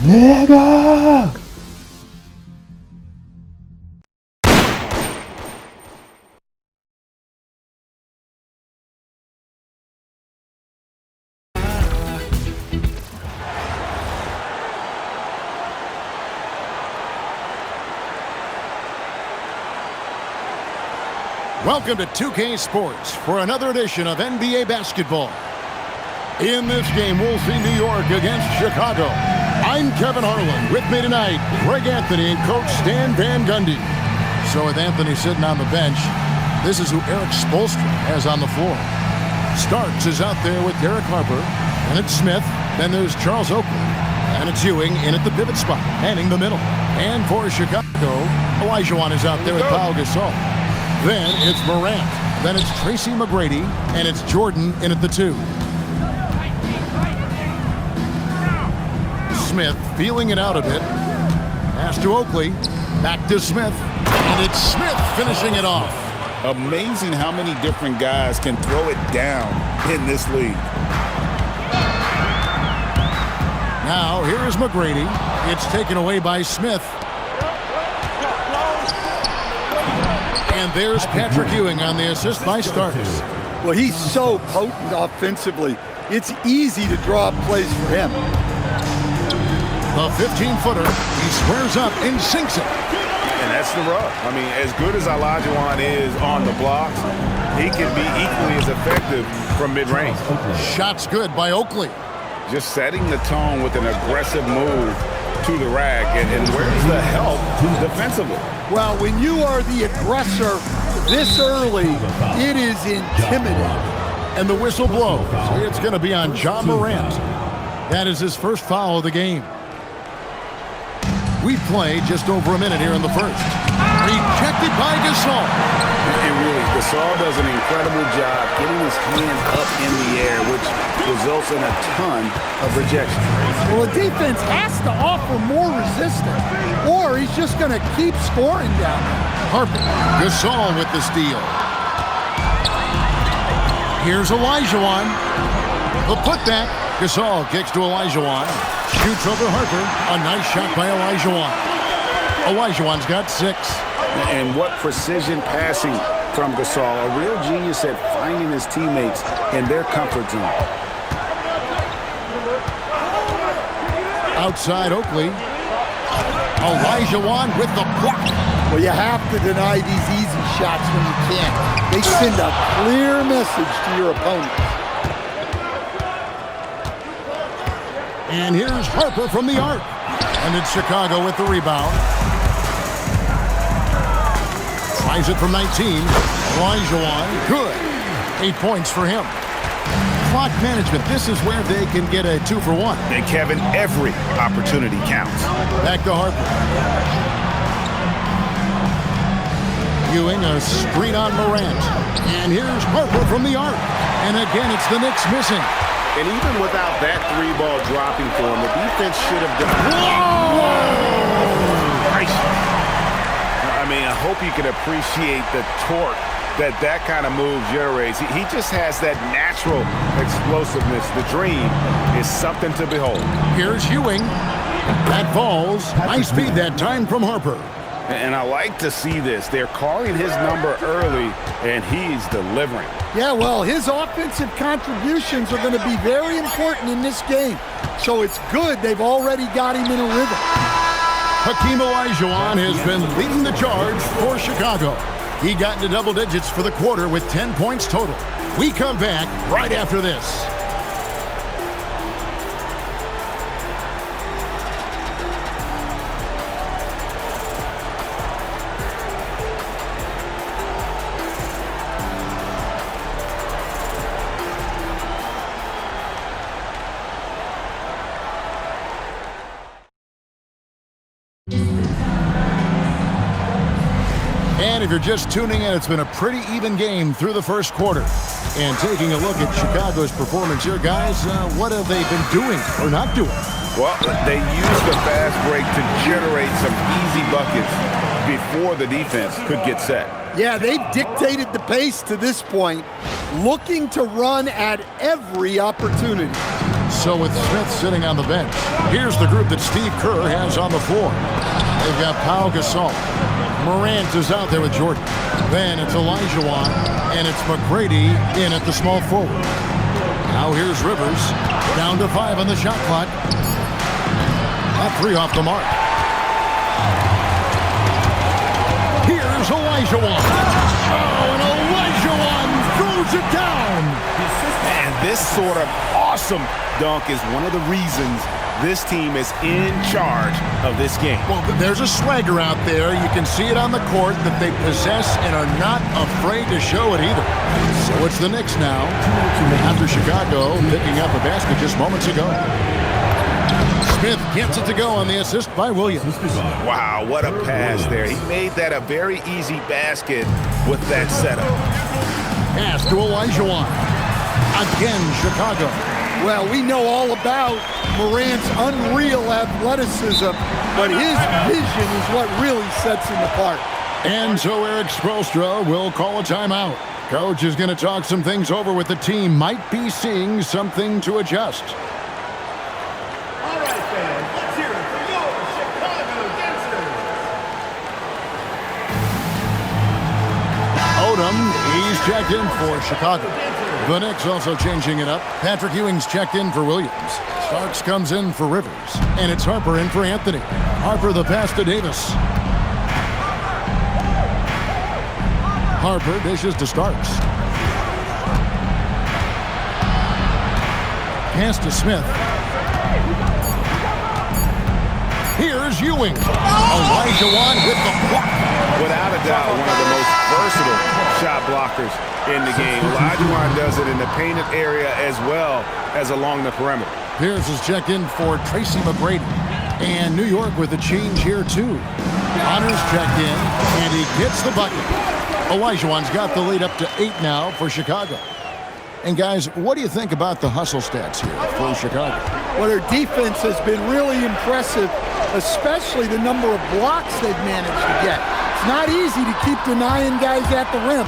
내가 Welcome to 2K Sports for another edition of NBA basketball. In this game, we'll see New York against Chicago. I'm Kevin Harlan. With me tonight, Greg Anthony and Coach Stan Van Gundy. So with Anthony sitting on the bench, this is who Eric Spoelstra has on the floor. Starks is out there with Derek Harper, and it's Smith. Then there's Charles Oakley, and it's Ewing in at the pivot spot, manning the middle. And for Chicago, Olajuwon is out there with Pau Gasol. Then it's Morant. Then it's Tracy McGrady, and it's Jordan in at the 2. Smith feeling it out a bit. Pass to Oakley. Back to Smith. And it's Smith finishing it off. Amazing how many different guys can throw it down in this league. Now, here is McGrady. It's taken away by Smith. And there's Patrick Ewing on the assist by Starks. Well, he's so potent offensively. It's easy to draw up plays for him. The 15-footer, he squares up and sinks it. And that's the rub. I mean, as good as Olajuwon is on the blocks, he can be equally as effective from mid-range. Shot's good by Oakley. Just setting the tone with an aggressive move to the rack. And where's the help defensively? Well, when you are the aggressor this early, it is intimidating. And the whistle blows. It's going to be on John Morant. That is his first foul of the game. We played just over a minute here in the first. Rejected by Gasol. And really, Gasol does an incredible job getting his hand up in the air, which results in a ton of rejection. Well, the defense has to offer more resistance, or he's just going to keep scoring down there. Harper. Gasol with the steal. Here's Olajuwon. The putback. Gasol kicks to Olajuwon. Shoots over Harper. A nice shot by Olajuwon. Olajuwon's got 6. And what precision passing from Gasol. A real genius at finding his teammates in their comfort zone. Outside Oakley. Olajuwon with the block. Well, you have to deny these easy shots when you can. They send a clear message to your opponents. And here's Harper from the arc. And it's Chicago with the rebound. Tries it from 19. Olajuwon, good. 8 points for him. Clock management, this is where they can get a 2 for 1. And Kevin, every opportunity counts. Back to Harper. Ewing, a screen on Morant. And here's Harper from the arc. And again, it's the Knicks missing. And even without that 3-ball dropping for him, the defense should have done it. Whoa! I mean, I hope you can appreciate the torque that kind of move generates. He just has that natural explosiveness. The dream is something to behold. Here's Ewing. That falls. High speed that time from Harper. And I like to see this. They're calling his number early, and he's delivering. Yeah, well, his offensive contributions are going to be very important in this game. So it's good they've already got him in a rhythm. Hakeem Olajuwon has been leading the charge for Chicago. He got into double digits for the quarter with 10 points total. We come back right after this. And if you're just tuning in, it's been a pretty even game through the first quarter. And taking a look at Chicago's performance here, guys, what have they been doing or not doing? Well, they used the fast break to generate some easy buckets before the defense could get set. Yeah, they've dictated the pace to this point, looking to run at every opportunity. So with Smith sitting on the bench, here's the group that Steve Kerr has on the floor. They've got Pau Gasol. Morant is out there with Jordan. Then it's Olajuwon, and it's McGrady in at the small forward. Now here's Rivers, down to 5 on the shot clock. That 3 off the mark. Here's Olajuwon. Oh, and Olajuwon throws it down. And this sort of awesome dunk is one of the reasons this team is in charge of this game. Well, there's a swagger out there. You can see it on the court that they possess and are not afraid to show it either. So it's the Knicks now, after Chicago picking up a basket just moments ago. Smith gets it to go on the assist by Williams. Wow, what a pass there. He made that a very easy basket with that setup. Pass to Olajuwon. Again, Chicago. Well, we know all about Morant's unreal athleticism, but his vision is what really sets him apart. And so Eric Spoelstra will call a timeout. Coach is going to talk some things over with the team. Might be seeing something to adjust. All right, fans, let's hear it for your Chicago dancers. Odom, he's checked in for Chicago. The Knicks also changing it up. Patrick Ewing's checked in for Williams. Starks comes in for Rivers. And it's Harper in for Anthony. Harper the pass to Davis. Harper dishes to Starks. Pass to Smith. Here's Ewing. Olajuwon with the block. Without a doubt, one of the most versatile shot blockers in the game. Olajuwon does it in the painted area as well as along the perimeter. Pierce is checked in for Tracy McGrady. And New York with a change here, too. Honors checked in, and he gets the bucket. Olajuwon's got the lead up to 8 now for Chicago. And, guys, what do you think about the hustle stats here for Chicago? Well, their defense has been really impressive, especially the number of blocks they've managed to get. It's not easy to keep denying guys at the rim.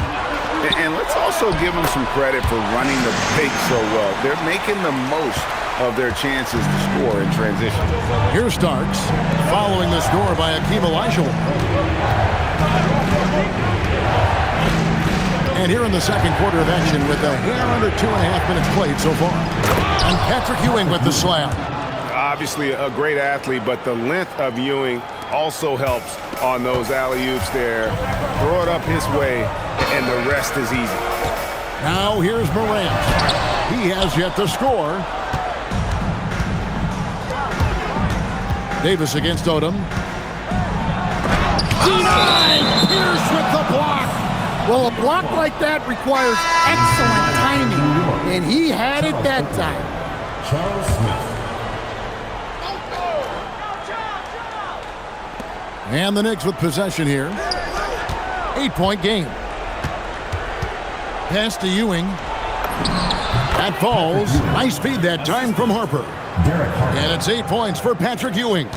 And let's also give them some credit for running the pace so well. They're making the most of their chances to score in transition. Here's Starks, following the score by Hakeem Olajuwon. And here in the second quarter of action with a hair under 2.5 minutes played so far. And Patrick Ewing with the slam. Obviously a great athlete, but the length of Ewing also helps on those alley-oops there. Throw it up his way, and the rest is easy. Now here's Morant. He has yet to score. Davis against Odom. Denied! Pierce with the block. Well, a block like that requires excellent timing, and he had it that time. Charles Smith. And the Knicks with possession here. 8-point game. Pass to Ewing. That falls. Nice feed that time from Harper. And it's 8 points for Patrick Ewing.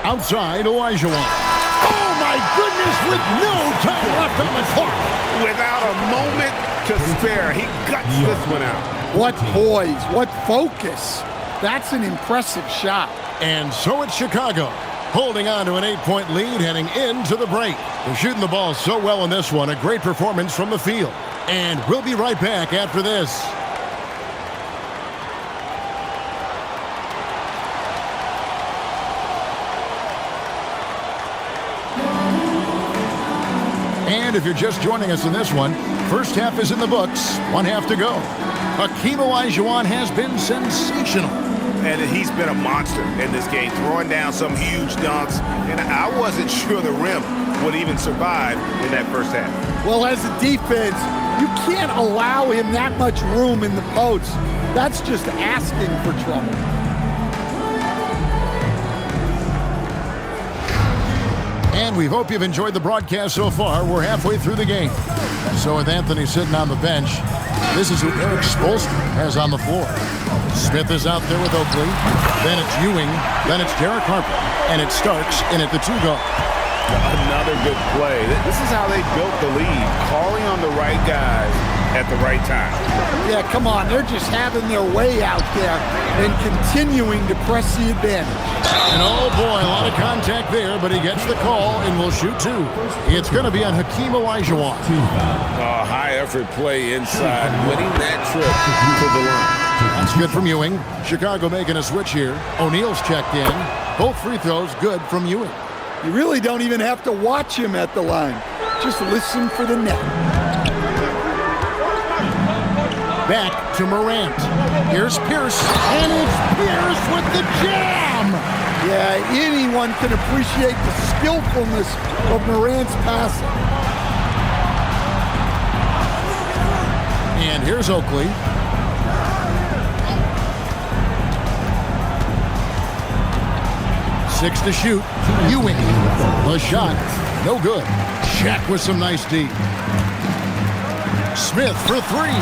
Outside, Olajuwon. Oh, my goodness, with no time left on the clock. Without a moment to spare, he guts this one out. What poise, what focus. That's an impressive shot. And so it's Chicago, holding on to an 8-point lead heading into the break. They're shooting the ball so well in this one. A great performance from the field. And we'll be right back after this. And if you're just joining us in this one, first half is in the books, 1 half to go. Hakeem Olajuwon has been sensational. And he's been a monster in this game, throwing down some huge dunks. And I wasn't sure the rim would even survive in that first half. Well, as a defense, you can't allow him that much room in the post. That's just asking for trouble. And we hope you've enjoyed the broadcast so far. We're halfway through the game. So with Anthony sitting on the bench, this is who Eric Spoelstra has on the floor. Smith is out there with Oakley. Then it's Ewing. Then it's Derek Harper. And it's Starks in at the 2 guard. Another good play. This is how they built the lead, calling on the right guys at the right time. Yeah, come on. They're just having their way out there and continuing to press the advantage. And oh boy, a lot of contact there, but he gets the call and will shoot two. It's going to be on Hakeem Olajuwon. High-effort play inside, winning that trip to the line. That's good from Ewing. Chicago making a switch here. O'Neal's checked in. Both free throws good from Ewing. You really don't even have to watch him at the line. Just listen for the net. Back to Morant. Here's Pierce. And it's Pierce with the jam! Yeah, anyone can appreciate the skillfulness of Morant's passing. And here's Oakley. Six to shoot. Ewing. The shot. No good. Shaq with some nice D. Smith for three.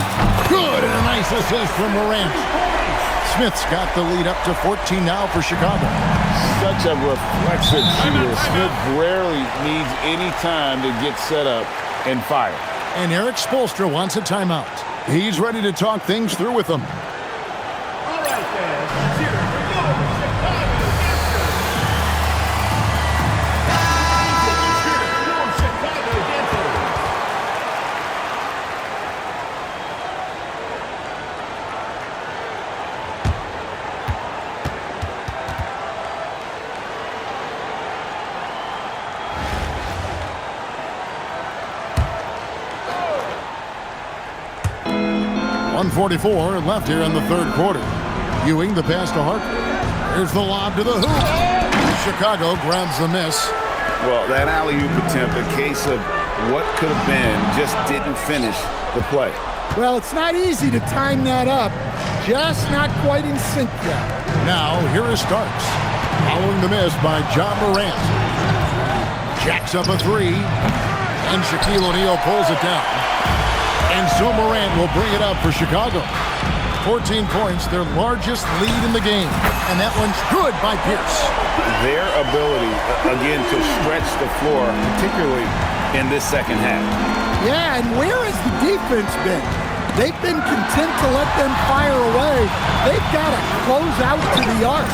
Good, and a nice assist from Morant. Smith's got the lead up to 14 now for Chicago. Such a reflexive shooter. Smith rarely needs any time to get set up and fire. And Eric Spoelstra wants a timeout. He's ready to talk things through with them. All right, fans, let's hear it for your Chicago dancers. .144 left here in the third quarter. Ewing the pass to Harper. Here's the lob to the hoop. Chicago grabs the miss. Well, that alley-oop attempt, a case of what could have been, just didn't finish the play. Well, it's not easy to time that up. Just not quite in sync yet. Now, here is Starks. Following the miss by John Morant. Jacks up a three. And Shaquille O'Neal pulls it down. And so Morant will bring it up for Chicago. 14 points, their largest lead in the game. And that one's good by Pierce. Their ability, again, to stretch the floor, particularly in this second half. Yeah, and where has the defense been? They've been content to let them fire away. They've got to close out to the arc.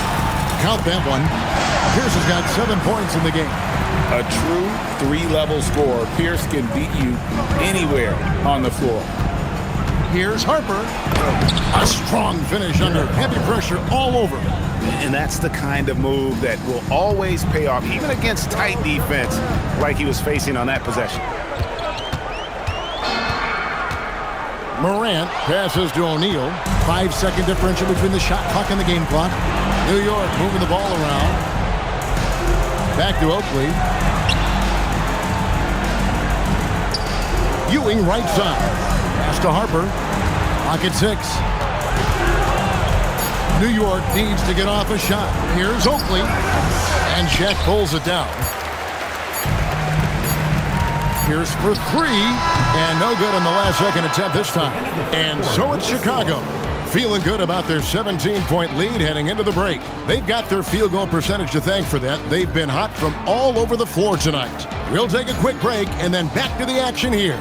Count that one. Pierce has got 7 points in the game. A true three-level scorer. Pierce can beat you anywhere on the floor. Here's Harper. A strong finish under heavy pressure all over. And that's the kind of move that will always pay off, even against tight defense like he was facing on that possession. Morant passes to O'Neal. 5-second differential between the shot clock and the game clock. New York moving the ball around. Back to Oakley. Ewing right side. Pass to Harper. Pocket 6. New York needs to get off a shot. Here's Oakley. And Shaq pulls it down. Pierce for three. And no good on the last second attempt this time. And so it's Chicago. Feeling good about their 17-point lead heading into the break. They've got their field goal percentage to thank for that. They've been hot from all over the floor tonight. We'll take a quick break and then back to the action here.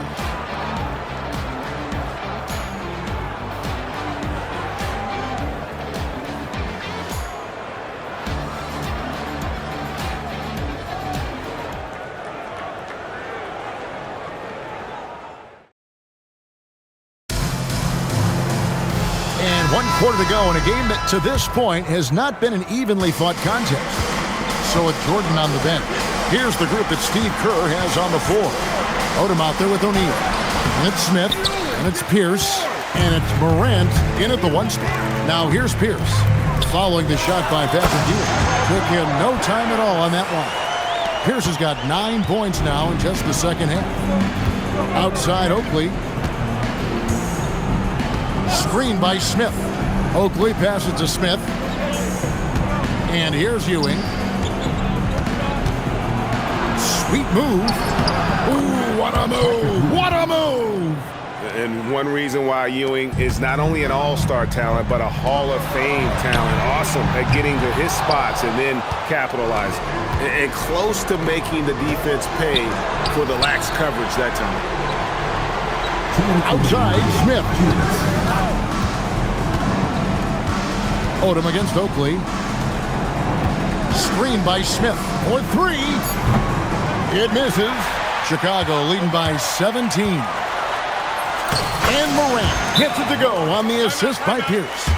One quarter to go in a game that to this point has not been an evenly fought contest. So with Jordan on the bench, here's the group that Steve Kerr has on the floor. Odom out there with O'Neal. And it's Smith, and it's Pierce, and it's Morant in at the one spot. Now here's Pierce, following the shot by Patrick Ewing. Took him no time at all on that one. Pierce has got 9 points now in just the second half. Outside Oakley. Screen by Smith. Oakley passes to Smith. And here's Ewing. Sweet move. Ooh, what a move. What a move. And one reason why Ewing is not only an all-star talent, but a Hall of Fame talent. Awesome at getting to his spots and then capitalizing. And close to making the defense pay for the lax coverage that time. Outside, Smith. Odom against Oakley. Screen by Smith for three. It misses. Chicago leading by 17. And Morant gets it to go on the assist by Pierce.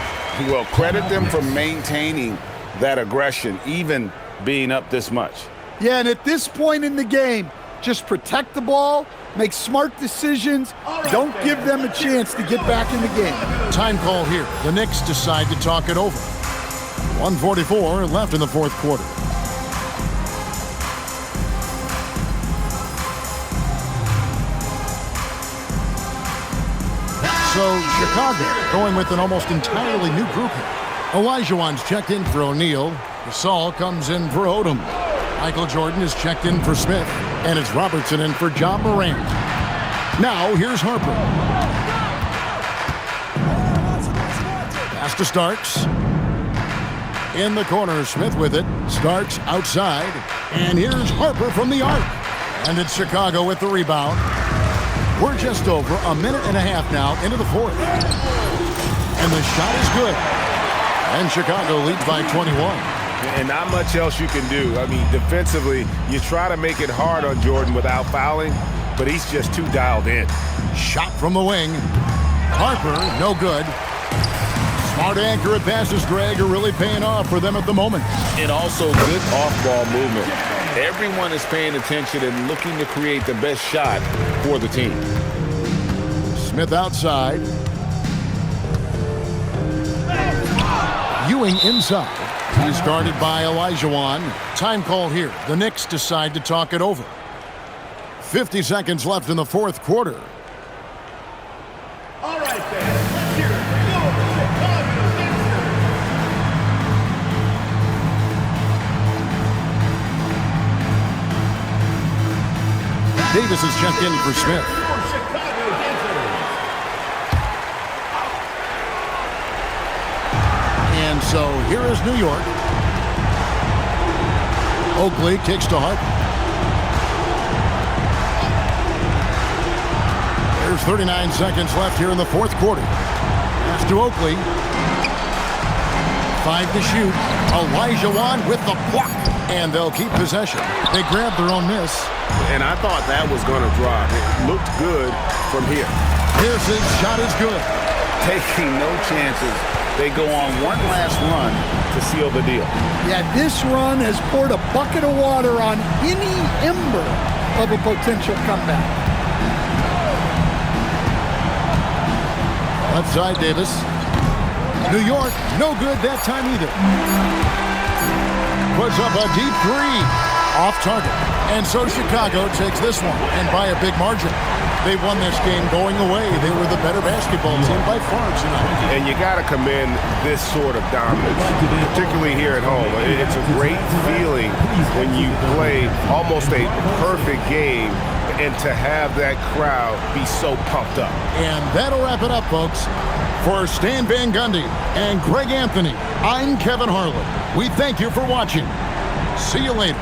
Well, credit them for maintaining that aggression, even being up this much. Yeah, and at this point in the game, just protect the ball, make smart decisions, don't give them a chance to get back in the game. Time call here. The Knicks decide to talk it over. 1:44 left in the fourth quarter. So Chicago going with an almost entirely new group here. Olajuwon's checked in for O'Neal. Gasol comes in for Odom. Michael Jordan is checked in for Smith. And it's Robertson in for Ja Morant. Now here's Harper. Pass to Starks. In the corner, Smith with it. Starks outside. And here's Harper from the arc. And it's Chicago with the rebound. We're just over a minute and a half now into the fourth. And the shot is good. And Chicago leads by 21. And not much else you can do. I mean, defensively, you try to make it hard on Jordan without fouling, but he's just too dialed in. Shot from the wing. Harper, no good. Smart, accurate passes, Greg, are really paying off for them at the moment. And also good off-ball movement. Everyone is paying attention and looking to create the best shot for the team. Smith outside. Ewing inside. He's guarded by Olajuwon. Time call here. The Knicks decide to talk it over. 50 seconds left in the fourth quarter. All right, fans, let's hear it for your Chicago Knicks. Davis is checked in for Smith. Your Chicago Dancers. And so here is New York. Oakley kicks to Harper. There's 39 seconds left here in the fourth quarter. Pass to Oakley. 5 to shoot. Olajuwon with the block. And they'll keep possession. They grab their own miss. And I thought that was going to drop. It looked good from here. Pierce's shot is good. Taking no chances. They go on one last run to seal the deal. Yeah, this run has poured a bucket of water on any ember of a potential comeback. Left side, Davis. New York, no good that time either. Puts up a deep three. Off target. And so Chicago takes this one, and by a big margin. They won this game going away. They were the better basketball team by far tonight. And you got to commend this sort of dominance, particularly here at home. It's a great feeling when you play almost a perfect game and to have that crowd be so pumped up. And that'll wrap it up, folks. For Stan Van Gundy and Greg Anthony, I'm Kevin Harlan. We thank you for watching. See you later.